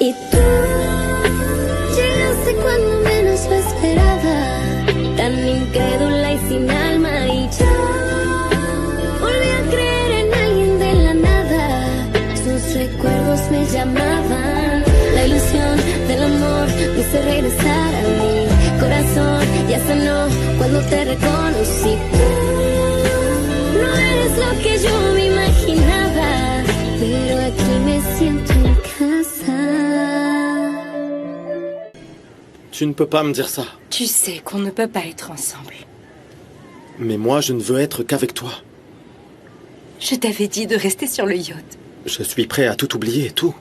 Y tú llegaste cuando menos lo esperaba, tan incrédula y sin alma, y yo volví a creer en alguien de la nada. Sus recuerdos me llamaban, la ilusión del amor me hizo regresar a mi corazón. Ya sanó cuando te reconocí. Tú no eres lo que yo me imaginaba, pero aquí me siento en casa. Tu ne peux pas me dire ça. Tu sais qu'on ne peut pas être ensemble. Mais moi, je ne veux être qu'avec toi. Je t'avais dit de rester sur le yacht. Je suis prêt à tout oublier, tout.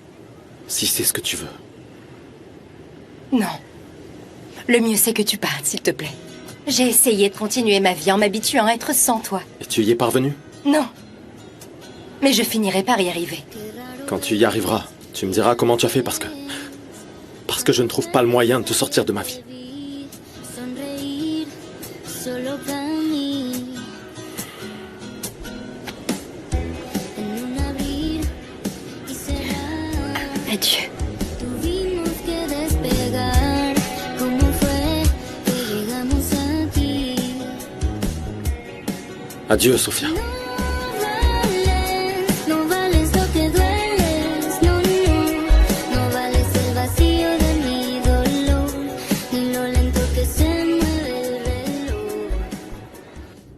Si c'est ce que tu veux. Non. Le mieux, c'est que tu partes, s'il te plaît. J'ai essayé de continuer ma vie en m'habituant à être sans toi. Et tu y es parvenu? Non. Mais je finirai par y arriver. Quand tu y arriveras, tu me diras comment tu as fait parce que je ne trouve pas le moyen de te sortir de ma vie. Adieu. Adieu, Sofia.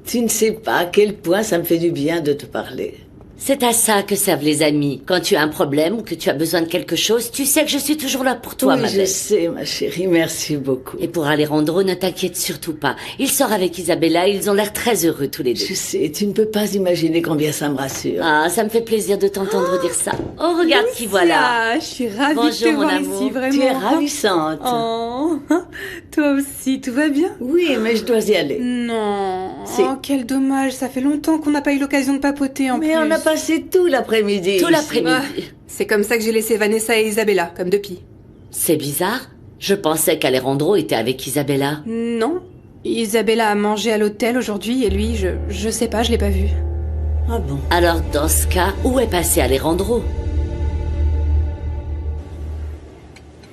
Tu ne sais pas à quel point ça me fait du bien de te parler. C'est à ça que servent les amis. Quand tu as un problème ou que tu as besoin de quelque chose, tu sais que je suis toujours là pour toi, Oui, ma je belle. sais, ma chérie, merci beaucoup. Et pour Alejandro, ne t'inquiète surtout pas. Il sort avec Isabella, ils ont l'air très heureux tous les deux. Je sais, tu ne peux pas imaginer combien ça me rassure. Ah, ça me fait plaisir de t'entendre dire ça. Oh, regarde qui voilà. Je suis ravie Bonjour, de te mon voir amour. ici, vraiment. Tu es ravissante. Oh, toi aussi, tout va bien? Oui, mais je dois y aller. Non. Si. Oh, quel dommage, ça fait longtemps qu'on n'a pas eu l'occasion de papoter en plus. Mais on a passé tout l'après-midi. Tout ici. l'après-midi. C'est comme ça que j'ai laissé Vanessa et Isabella, comme depuis. C'est bizarre. Je pensais qu'Alejandro était avec Isabella. Non. Isabella a mangé à l'hôtel aujourd'hui et lui, je sais pas, je l'ai pas vu. Ah bon? Alors, dans ce cas, où est passé Alejandro?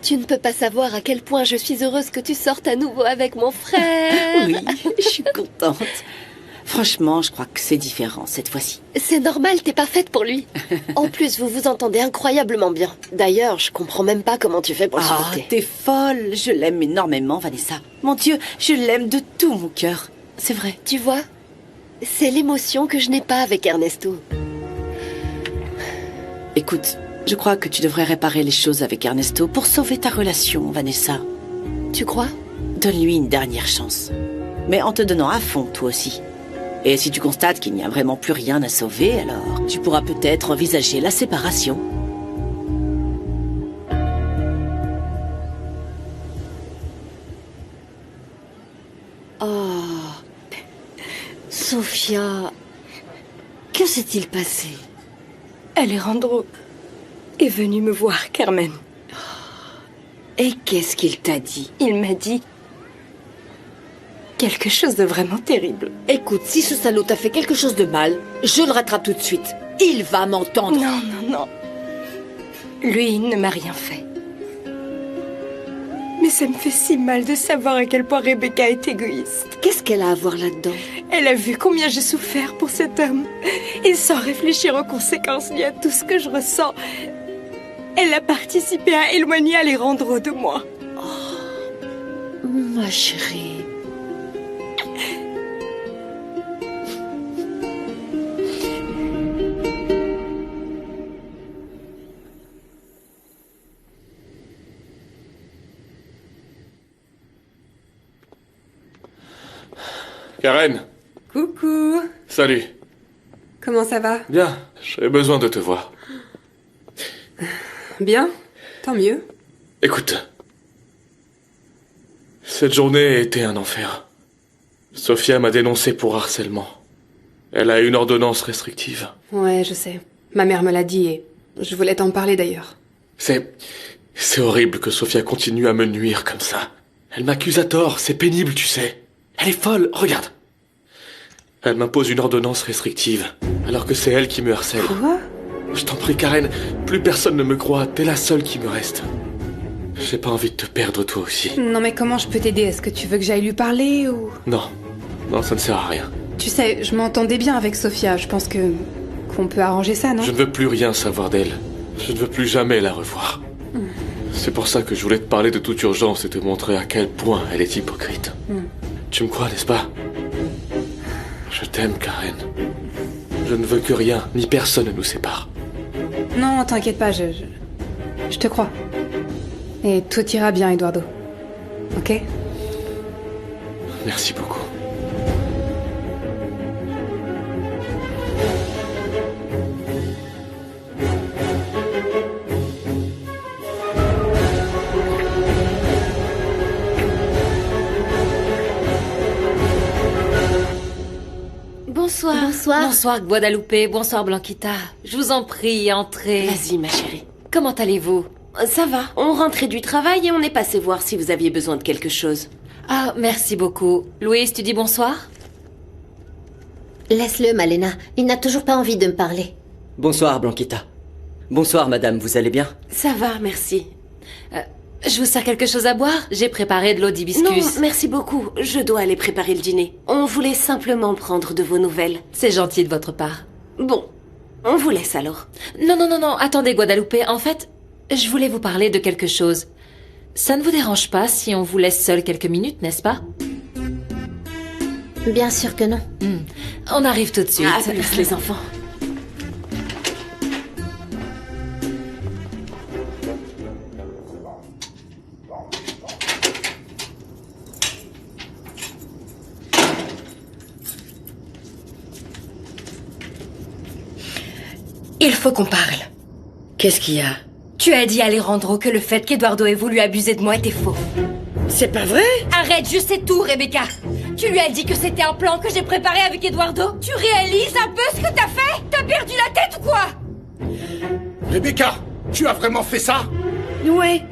Tu ne peux pas savoir à quel point je suis heureuse que tu sortes à nouveau avec mon frère. Oui, je suis contente. Franchement, je crois que c'est différent cette fois-ci. C'est normal, t'es pas faite pour lui. En plus, vous vous entendez incroyablement bien. D'ailleurs, je comprends même pas comment tu fais pour Ah, supporter. t'es folle. Je l'aime énormément, Vanessa. Mon Dieu, je l'aime de tout mon cœur. C'est vrai. Tu vois, c'est l'émotion que je n'ai pas avec Ernesto. Écoute, je crois que tu devrais réparer les choses avec Ernesto pour sauver ta relation, Vanessa. Tu crois? Donne-lui une dernière chance. Mais en te donnant à fond, toi aussi. Et si tu constates qu'il n'y a vraiment plus rien à sauver, alors tu pourras peut-être envisager la séparation. Oh, Sofia, que s'est-il passé? Alejandro est venu me voir, Carmen. Et qu'est-ce qu'il t'a dit? Il m'a dit quelque chose de vraiment terrible. Écoute, si ce salaud t'a fait quelque chose de mal, je le rattrape tout de suite. Il va m'entendre. Non, non, non. Lui, il ne m'a rien fait. Mais ça me fait si mal de savoir à quel point Rebecca est égoïste. Qu'est-ce qu'elle a à voir là-dedans? Elle a vu combien j'ai souffert pour cet homme. Et sans réfléchir aux conséquences liées à tout ce que je ressens, elle a participé à éloigner Alejandro de moi. Ma chérie. Karen, Coucou. salut. Comment ça va? Bien, j'ai besoin de te voir. Bien. Tant mieux. Écoute, cette journée a été un enfer. Sophia m'a dénoncé pour harcèlement. Elle a une ordonnance restrictive. Ouais, je sais. Ma mère me l'a dit et je voulais t'en parler d'ailleurs. C'est horrible que Sophia continue à me nuire comme ça. Elle m'accuse à tort, c'est pénible, tu sais. Elle est folle, regarde. Elle m'impose une ordonnance restrictive, alors que c'est elle qui me harcèle. Quoi? Je t'en prie, Karen, plus personne ne me croit, t'es la seule qui me reste. J'ai pas envie de te perdre toi aussi. Non mais comment je peux t'aider? Est-ce que tu veux que j'aille lui parler ou... Non, ça ne sert à rien. Tu sais, je m'entendais bien avec Sophia, je pense qu'on peut arranger ça, non? Je ne veux plus rien savoir d'elle. Je ne veux plus jamais la revoir. C'est pour ça que je voulais te parler de toute urgence et te montrer à quel point elle est hypocrite. Tu me crois, n'est-ce pas? Je t'aime, Karen. Je ne veux que rien, ni personne ne nous sépare. Non, t'inquiète pas, je te crois. Et tout ira bien, Eduardo. Ok? Merci beaucoup. Bonsoir. Bonsoir. Bonsoir, Guadalupe. Bonsoir, Blanquita. Je vous en prie, entrez. Vas-y, ma chérie. Comment allez-vous? Ça va. On rentrait du travail et on est passé voir si vous aviez besoin de quelque chose. Ah, merci beaucoup. Louise, tu dis bonsoir? Laisse-le, Malena. Il n'a toujours pas envie de me parler. Bonsoir, Blanquita. Bonsoir, madame, vous allez bien? Ça va, merci. Je vous sers quelque chose à boire? J'ai préparé de l'eau d'hibiscus. Non, merci beaucoup. Je dois aller préparer le dîner. On voulait simplement prendre de vos nouvelles. C'est gentil de votre part. Bon, on vous laisse alors. Non, attendez, Guadalupe. En fait, je voulais vous parler de quelque chose. Ça ne vous dérange pas si on vous laisse seul quelques minutes, n'est-ce pas? Bien sûr que non. On arrive tout de suite. À plus, les enfants. Il faut qu'on parle. Qu'est-ce qu'il y a? Tu as dit à Alejandro que le fait qu'Eduardo ait voulu abuser de moi était faux. C'est pas vrai? Arrête, je sais tout, Rebecca. Tu lui as dit que c'était un plan que j'ai préparé avec Eduardo? Tu réalises un peu ce que t'as fait? T'as perdu la tête ou quoi? Rebecca, tu as vraiment fait ça? Ouais,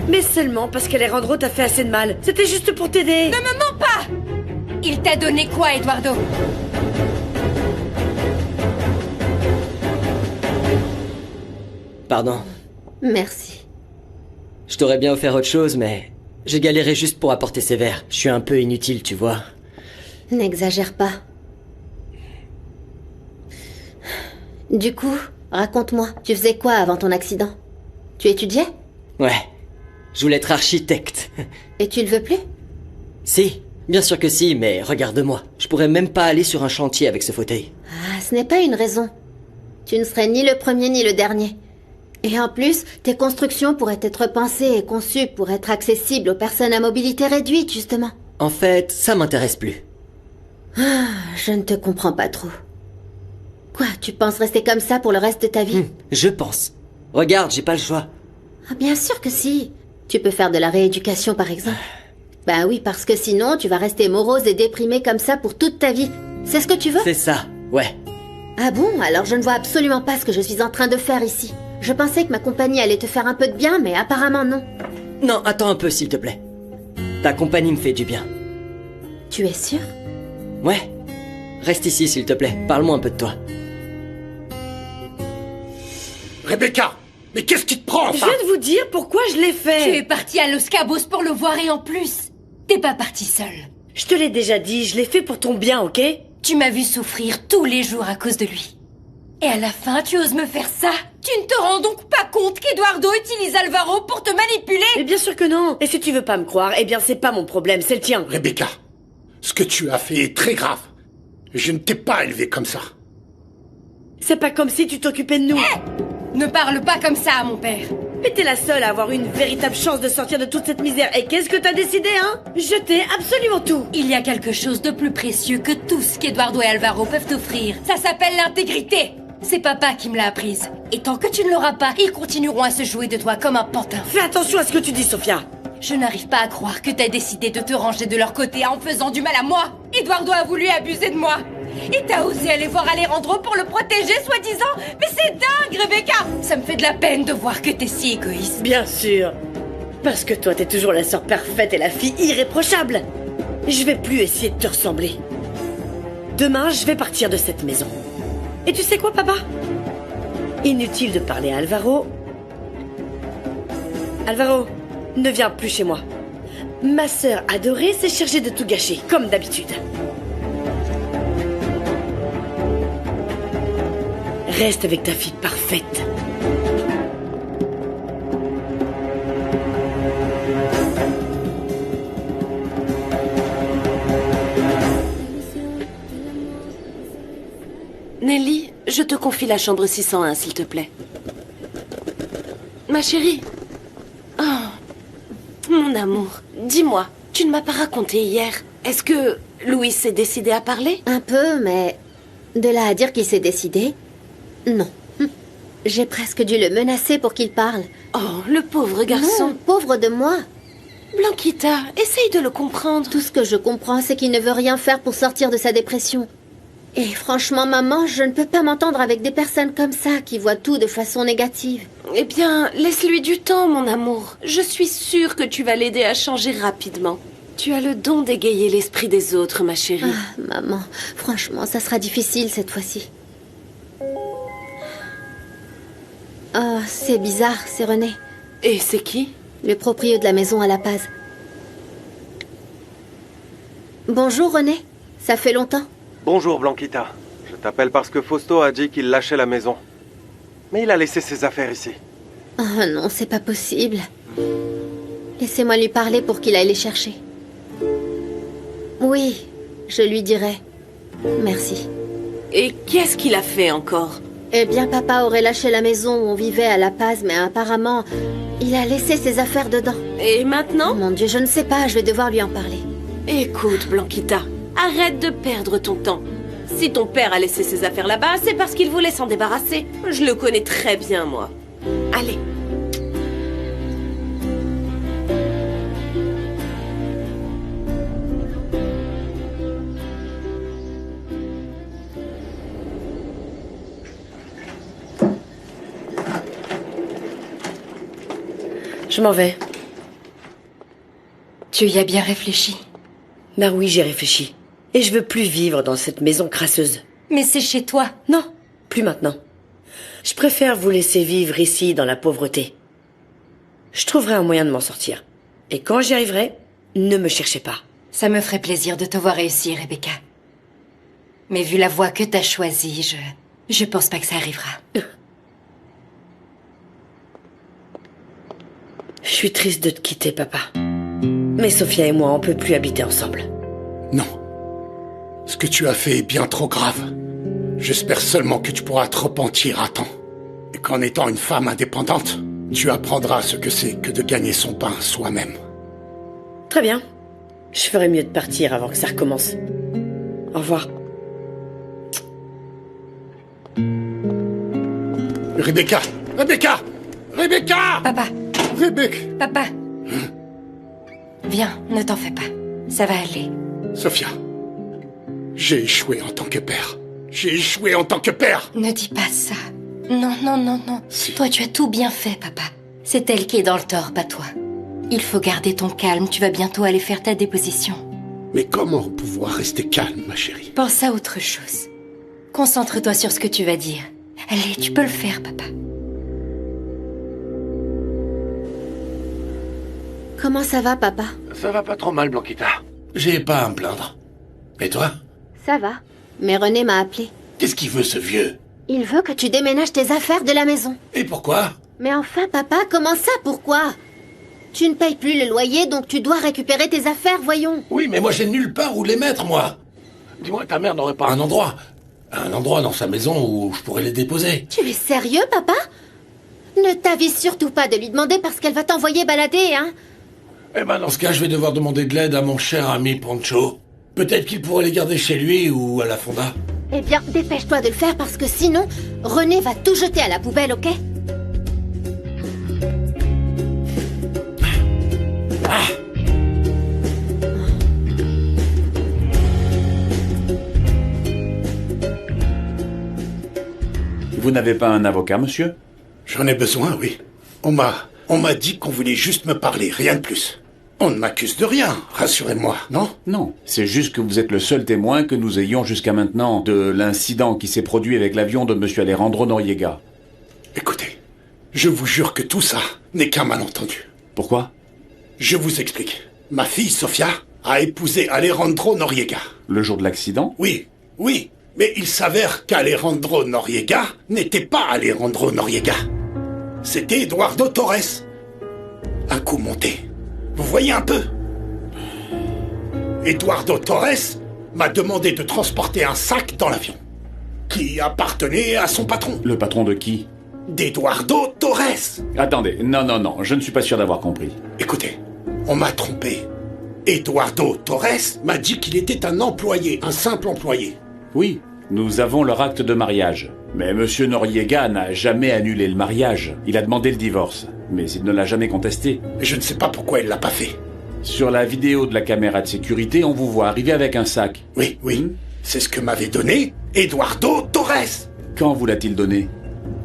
mais seulement parce qu'Alejandro t'a fait assez de mal. C'était juste pour t'aider. Ne me mens pas! Il t'a donné quoi, Eduardo? Pardon. Merci. Je t'aurais bien offert autre chose, mais j'ai galéré juste pour apporter ces verres. Je suis un peu inutile, tu vois. N'exagère pas. Du coup, raconte-moi, tu faisais quoi avant ton accident? Tu étudiais? Ouais. Je voulais être architecte. Et tu le veux plus? Si, bien sûr que si, mais regarde-moi. Je pourrais même pas aller sur un chantier avec ce fauteuil. Ah, ce n'est pas une raison. Tu ne serais ni le premier ni le dernier. Et en plus, tes constructions pourraient être pensées et conçues pour être accessibles aux personnes à mobilité réduite, justement. En fait, ça m'intéresse plus. Ah, je ne te comprends pas trop. Quoi, tu penses rester comme ça pour le reste de ta vie? Je pense. Regarde, j'ai pas le choix. Ah, bien sûr que si. Tu peux faire de la rééducation, par exemple. Ben oui, parce que sinon, tu vas rester morose et déprimée comme ça pour toute ta vie. C'est ce que tu veux? C'est ça, ouais. Ah bon? Alors je ne vois absolument pas ce que je suis en train de faire ici. Je pensais que ma compagnie allait te faire un peu de bien, mais apparemment non. Non, attends un peu, s'il te plaît. Ta compagnie me fait du bien. Tu es sûr? Ouais. Reste ici, s'il te plaît. Parle-moi un peu de toi. Rebecca, mais qu'est-ce qui te prend, Je enfin? viens de vous dire pourquoi je l'ai fait. Tu es partie à Los Cabos pour le voir et en plus, t'es pas partie seule. Je te l'ai déjà dit, je l'ai fait pour ton bien, ok? Tu m'as vu souffrir tous les jours à cause de lui. Et à la fin, tu oses me faire ça? Tu ne te rends donc pas compte qu'Eduardo utilise Alvaro pour te manipuler? Mais bien sûr que non. Et si tu veux pas me croire, eh bien c'est pas mon problème, c'est le tien. Rebecca, ce que tu as fait est très grave. Je ne t'ai pas élevé comme ça. C'est pas comme si tu t'occupais de nous. Ne parle pas comme ça à mon père. Mais t'es la seule à avoir une véritable chance de sortir de toute cette misère. Et qu'est-ce que t'as décidé, hein? Jeter absolument tout. Il y a quelque chose de plus précieux que tout ce qu'Eduardo et Alvaro peuvent t'offrir. Ça s'appelle l'intégrité. C'est papa qui me l'a apprise. Et tant que tu ne l'auras pas, ils continueront à se jouer de toi comme un pantin. Fais attention à ce que tu dis, Sophia. Je n'arrive pas à croire que t'as décidé de te ranger de leur côté en faisant du mal à moi. Eduardo a voulu abuser de moi. Et t'as osé aller voir Alejandro pour le protéger, soi-disant. Mais c'est dingue, Rebecca. Ça me fait de la peine de voir que t'es si égoïste. Bien sûr. Parce que toi, t'es toujours la sœur parfaite et la fille irréprochable. Je vais plus essayer de te ressembler. Demain, je vais partir de cette maison. Et tu sais quoi, papa? Inutile de parler à Alvaro. Alvaro, ne viens plus chez moi. Ma sœur adorée s'est chargée de tout gâcher, comme d'habitude. Reste avec ta fille parfaite. Nelly, je te confie la chambre 601, s'il te plaît. Ma chérie. Oh, mon amour, dis-moi, tu ne m'as pas raconté hier. Est-ce que Louis s'est décidé à parler? Un peu, mais de là à dire qu'il s'est décidé, non. J'ai presque dû le menacer pour qu'il parle. Oh, le pauvre garçon. Non, pauvre de moi. Blanquita, essaye de le comprendre. Tout ce que je comprends, c'est qu'il ne veut rien faire pour sortir de sa dépression. Et franchement, maman, je ne peux pas m'entendre avec des personnes comme ça qui voient tout de façon négative. Eh bien, laisse-lui du temps, mon amour. Je suis sûre que tu vas l'aider à changer rapidement. Tu as le don d'égayer l'esprit des autres, ma chérie. Ah, maman, franchement, ça sera difficile cette fois-ci. Oh, c'est bizarre, c'est René. Et c'est qui? Le proprio de la maison à La Paz. Bonjour, René. Ça fait longtemps. Bonjour, Blanquita. Je t'appelle parce que Fausto a dit qu'il lâchait la maison. Mais il a laissé ses affaires ici. Oh non, c'est pas possible. Laissez-moi lui parler pour qu'il aille les chercher. Oui, je lui dirai. Merci. Et qu'est-ce qu'il a fait encore? Eh bien, papa aurait lâché la maison où on vivait à La Paz, mais apparemment, il a laissé ses affaires dedans. Et maintenant? Oh, mon Dieu, je ne sais pas, je vais devoir lui en parler. Écoute, Blanquita, arrête de perdre ton temps. Si ton père a laissé ses affaires là-bas, c'est parce qu'il voulait s'en débarrasser. Je le connais très bien, moi. Allez. Je m'en vais. Tu y as bien réfléchi? Ben oui, j'ai réfléchi. Et je veux plus vivre dans cette maison crasseuse. Mais c'est chez toi. Non, plus maintenant. Je préfère vous laisser vivre ici dans la pauvreté. Je trouverai un moyen de m'en sortir. Et quand j'y arriverai, ne me cherchez pas. Ça me ferait plaisir de te voir réussir, Rebecca. Mais vu la voie que t'as choisie, je pense pas que ça arrivera. Je suis triste de te quitter, papa. Mais Sophia et moi, on peut plus habiter ensemble. Non. Ce que tu as fait est bien trop grave. J'espère seulement que tu pourras te repentir à temps. Et qu'en étant une femme indépendante, tu apprendras ce que c'est que de gagner son pain soi-même. Très bien. Je ferais mieux de partir avant que ça recommence. Au revoir. Rebecca! Rebecca! Rebecca! Papa! Rebecca! Papa! Viens, ne t'en fais pas. Ça va aller. Sophia, j'ai échoué en tant que père. J'ai échoué en tant que père. Ne dis pas ça. Non, non, non, non. Si. Toi, tu as tout bien fait, papa. C'est elle qui est dans le tort, pas toi. Il faut garder ton calme. Tu vas bientôt aller faire ta déposition. Mais comment pouvoir rester calme, ma chérie? Pense à autre chose. Concentre-toi sur ce que tu vas dire. Allez, tu peux le faire, papa. Comment ça va, papa? Ça va pas trop mal, Blanquita. J'ai pas à me plaindre. Et toi? Ça va. Mais René m'a appelé. Qu'est-ce qu'il veut, ce vieux? Il veut que tu déménages tes affaires de la maison. Et pourquoi? Mais enfin, papa, comment ça, pourquoi? Tu ne payes plus le loyer, donc tu dois récupérer tes affaires, voyons. Oui, mais moi j'ai nulle part où les mettre, moi. Dis-moi, ta mère n'aurait pas un endroit dans sa maison où je pourrais les déposer. Tu es sérieux, papa? Ne t'avise surtout pas de lui demander parce qu'elle va t'envoyer balader, hein? Eh ben, dans ce cas, je vais devoir demander de l'aide à mon cher ami Pancho. Peut-être qu'il pourrait les garder chez lui ou à la fonda. Eh bien, dépêche-toi de le faire parce que sinon, René va tout jeter à la poubelle, ok? Ah! Vous n'avez pas un avocat, monsieur? J'en ai besoin, oui. On m'a dit qu'on voulait juste me parler, rien de plus. On ne m'accuse de rien, rassurez-moi, non? Non, c'est juste que vous êtes le seul témoin que nous ayons jusqu'à maintenant de l'incident qui s'est produit avec l'avion de monsieur Alejandro Noriega. Écoutez, je vous jure que tout ça n'est qu'un malentendu. Pourquoi? Je vous explique. Ma fille, Sofia, a épousé Alejandro Noriega. Le jour de l'accident? Oui, oui. Mais il s'avère qu'Alejandro Noriega n'était pas Alejandro Noriega. C'était Eduardo Torres. Un coup monté. Vous voyez un peu? Eduardo Torres m'a demandé de transporter un sac dans l'avion qui appartenait à son patron. Le patron de qui? D'Eduardo Torres. Attendez, non, je ne suis pas sûr d'avoir compris. Écoutez, on m'a trompé. Eduardo Torres m'a dit qu'il était un employé, un simple employé. Oui, nous avons leur acte de mariage. Mais Monsieur Noriega n'a jamais annulé le mariage. Il a demandé le divorce, mais il ne l'a jamais contesté. Je ne sais pas pourquoi il l'a pas fait. Sur la vidéo de la caméra de sécurité, on vous voit arriver avec un sac. Oui, c'est ce que m'avait donné Eduardo Torres. Quand vous l'a-t-il donné?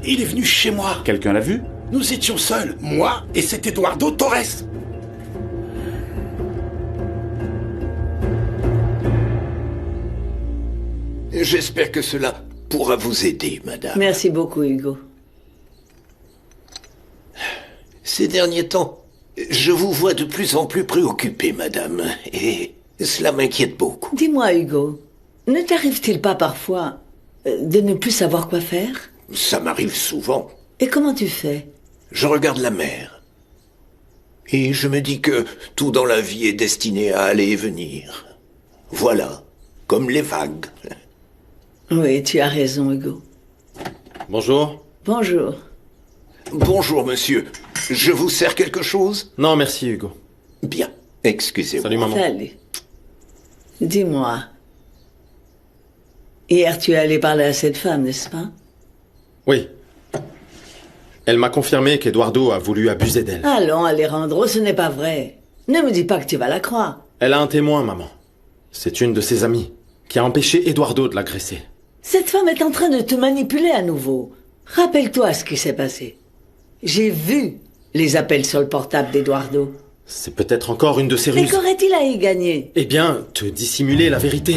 Il est venu chez moi. Quelqu'un l'a vu? Nous étions seuls, moi et cet Eduardo Torres. J'espère que cela pourra vous aider, madame. Merci beaucoup, Hugo. Ces derniers temps, je vous vois de plus en plus préoccupée, madame, et cela m'inquiète beaucoup. Dis-moi, Hugo, ne t'arrive-t-il pas parfois de ne plus savoir quoi faire? Ça m'arrive souvent. Et comment tu fais? Je regarde la mer. Et je me dis que tout dans la vie est destiné à aller et venir. Voilà, comme les vagues. Oui, tu as raison, Hugo. Bonjour. Bonjour. Bonjour, monsieur. Je vous sers quelque chose? Non, merci, Hugo. Bien. Excusez-moi. Salut, maman. Salut. Dis-moi. Hier, tu es allé parler à cette femme, n'est-ce pas? Oui. Elle m'a confirmé qu'Eduardo a voulu abuser d'elle. Allons, Alejandro, ce n'est pas vrai. Ne me dis pas que tu vas la croire. Elle a un témoin, maman. C'est une de ses amies qui a empêché Eduardo de l'agresser. Cette femme est en train de te manipuler à nouveau. Rappelle-toi ce qui s'est passé. J'ai vu les appels sur le portable d'Eduardo. C'est peut-être encore une de ses Et ruses. qu'aurait-il à y gagner? Eh bien, te dissimuler la vérité.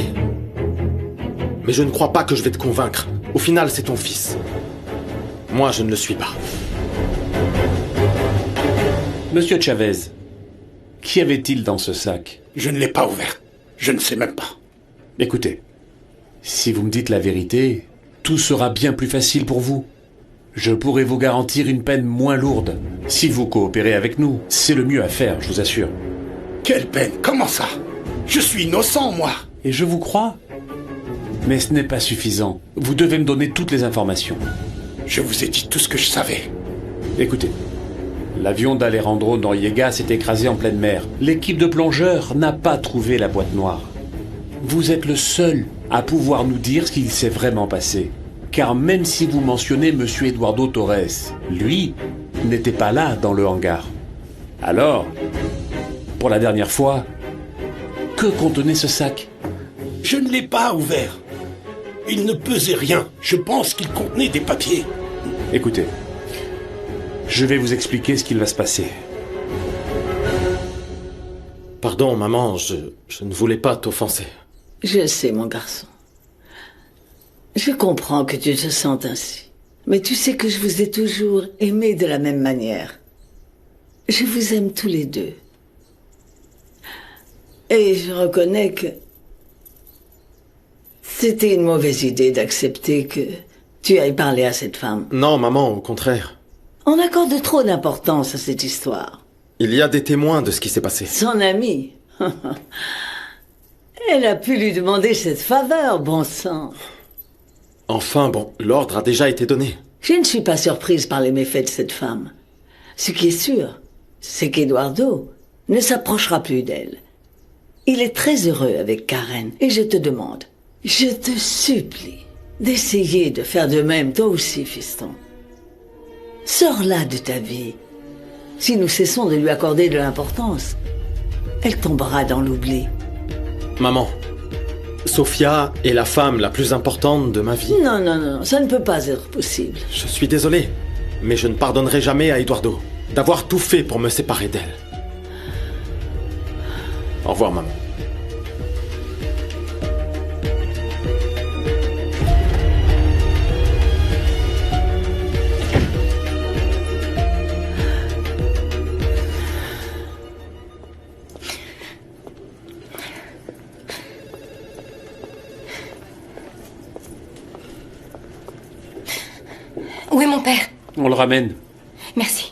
Mais je ne crois pas que je vais te convaincre. Au final, c'est ton fils. Moi, je ne le suis pas. Monsieur Chavez, qu'y avait-il dans ce sac? Je ne l'ai pas ouvert. Je ne sais même pas. Écoutez, si vous me dites la vérité, tout sera bien plus facile pour vous. Je pourrai vous garantir une peine moins lourde. Si vous coopérez avec nous, c'est le mieux à faire, je vous assure. Quelle peine? Comment ça? Je suis innocent, moi. Et je vous crois. Mais ce n'est pas suffisant. Vous devez me donner toutes les informations. Je vous ai dit tout ce que je savais. Écoutez, l'avion d'Alejandro Noriega s'est écrasé en pleine mer. L'équipe de plongeurs n'a pas trouvé la boîte noire. Vous êtes le seul à pouvoir nous dire ce qu'il s'est vraiment passé. Car même si vous mentionnez Monsieur Eduardo Torres, lui n'était pas là dans le hangar. Alors, pour la dernière fois, que contenait ce sac? Je ne l'ai pas ouvert. Il ne pesait rien. Je pense qu'il contenait des papiers. Écoutez, je vais vous expliquer ce qu'il va se passer. Pardon, maman, je ne voulais pas t'offenser. Je sais, mon garçon. Je comprends que tu te sentes ainsi. Mais tu sais que je vous ai toujours aimé de la même manière. Je vous aime tous les deux. Et je reconnais que c'était une mauvaise idée d'accepter que tu ailles parler à cette femme. Non, maman, au contraire. On accorde trop d'importance à cette histoire. Il y a des témoins de ce qui s'est passé. Son amie. Elle a pu lui demander cette faveur, bon sang. Enfin, bon, l'ordre a déjà été donné. Je ne suis pas surprise par les méfaits de cette femme. Ce qui est sûr, c'est qu'Eduardo ne s'approchera plus d'elle. Il est très heureux avec Karen, et je te demande, je te supplie, d'essayer de faire de même toi aussi, fiston. Sors-la de ta vie. Si nous cessons de lui accorder de l'importance, elle tombera dans l'oubli. Maman, Sofia est la femme la plus importante de ma vie. Non, non, non, ça ne peut pas être possible. Je suis désolé, mais je ne pardonnerai jamais à Eduardo d'avoir tout fait pour me séparer d'elle. Au revoir, maman. Où est mon père? On le ramène. Merci.